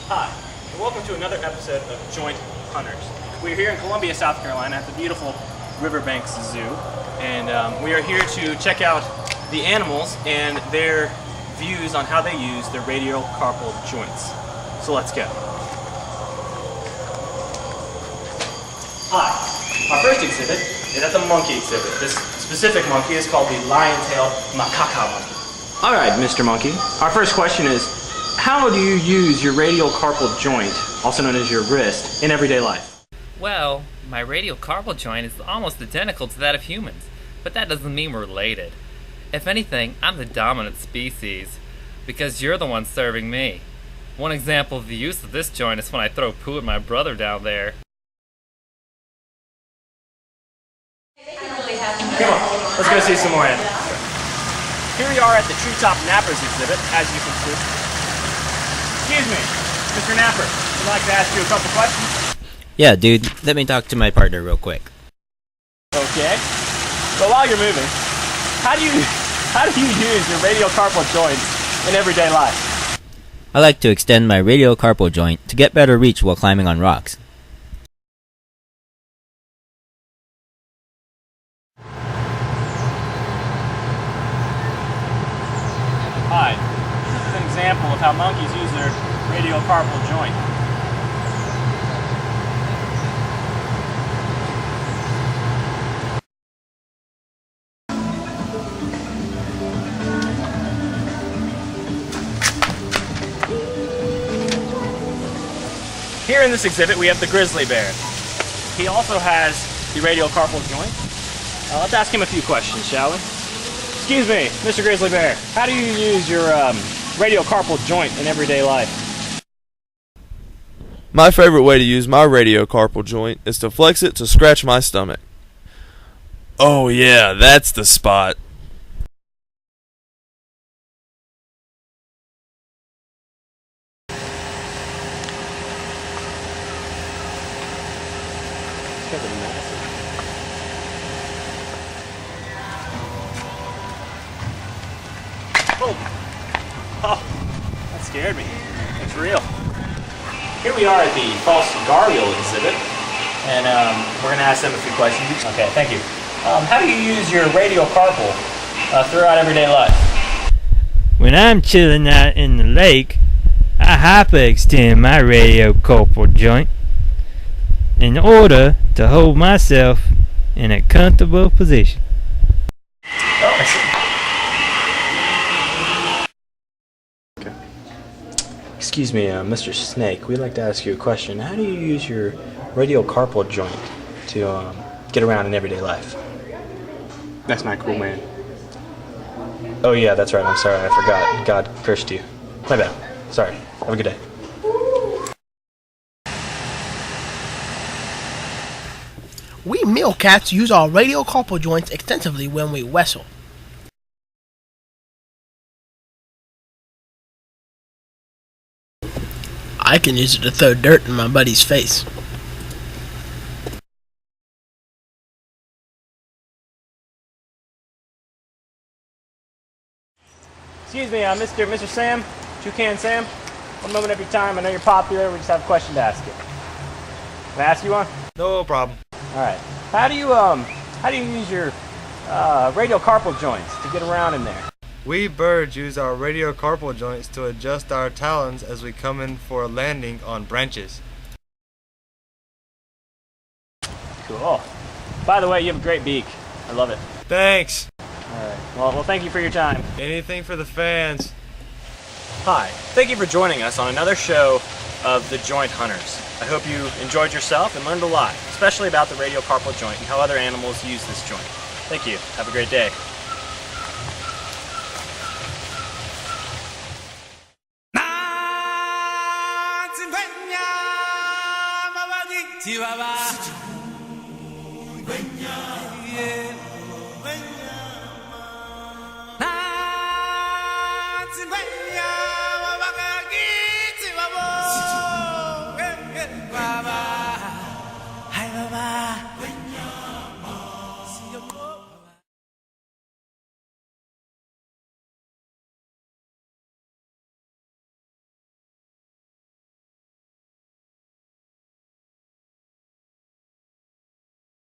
Hi, and welcome to another episode of Joint Hunters. We're here in Columbia, South Carolina at the beautiful Riverbanks Zoo, and we are here to check out the animals and their views on how they use their radial carpal joints. So let's go. Hi, our first exhibit is at the monkey exhibit. This specific monkey is called the lion-tailed macaca monkey. Alright, Mr. Monkey, our first question is, how do you use your radial carpal joint, also known as your wrist, in everyday life? Well, my radial carpal joint is almost identical to that of humans, but that doesn't mean we're related. If anything, I'm the dominant species, because you're the one serving me. One example of the use of this joint is when I throw poo at my brother down there. Come on, let's go see some more animals. Here we are at the Treetop Nappers exhibit, as you can see. Excuse me, Mr. Napper, I'd like to ask you a couple questions. Yeah, dude, let me talk to my partner real quick. Okay. So while you're moving, how do you use your radial carpal joints in everyday life? I like to extend my radial carpal joint to get better reach while climbing on rocks. Hi, this is an example of how monkeys use their radial carpal joint. Here in this exhibit we have the grizzly bear. He also has the radial carpal joint. Let's ask him a few questions, shall we? Excuse me, Mr. Grizzly Bear, how do you use your radial carpal joint in everyday life? My favorite way to use my radiocarpal joint is to flex it to scratch my stomach. Oh yeah, that's the spot. Oh, that scared me. It's real. Here we are at the false gharial exhibit, and we're going to ask them a few questions. Okay, thank you. How do you use your radial carpal throughout everyday life? When I'm chilling out in the lake, I hyperextend my radiocarpal joint in order to hold myself in a comfortable position. Oh, I see. Excuse me, Mr. Snake, we'd like to ask you a question. How do you use your radial carpal joint to get around in everyday life? That's not cool, man. Oh yeah, that's right, I'm sorry, I forgot. God cursed you. My bad. Sorry. Have a good day. We meerkats use our radial carpal joints extensively when we wrestle. I can use it to throw dirt in my buddy's face. Excuse me, Mr. Sam, Toucan Sam. One moment of your time. I know you're popular. We just have a question to ask you. Can I ask you one? No problem. All right. How do you use your radial carpal joints to get around in there? We birds use our radiocarpal joints to adjust our talons as we come in for a landing on branches. Cool. By the way, you have a great beak. I love it. Thanks. Alright. Well, thank you for your time. Anything for the fans. Hi. Thank you for joining us on another show of the Joint Hunters. I hope you enjoyed yourself and learned a lot, especially about the radial carpal joint and how other animals use this joint. Thank you. Have a great day. Chihuahua. Yeah.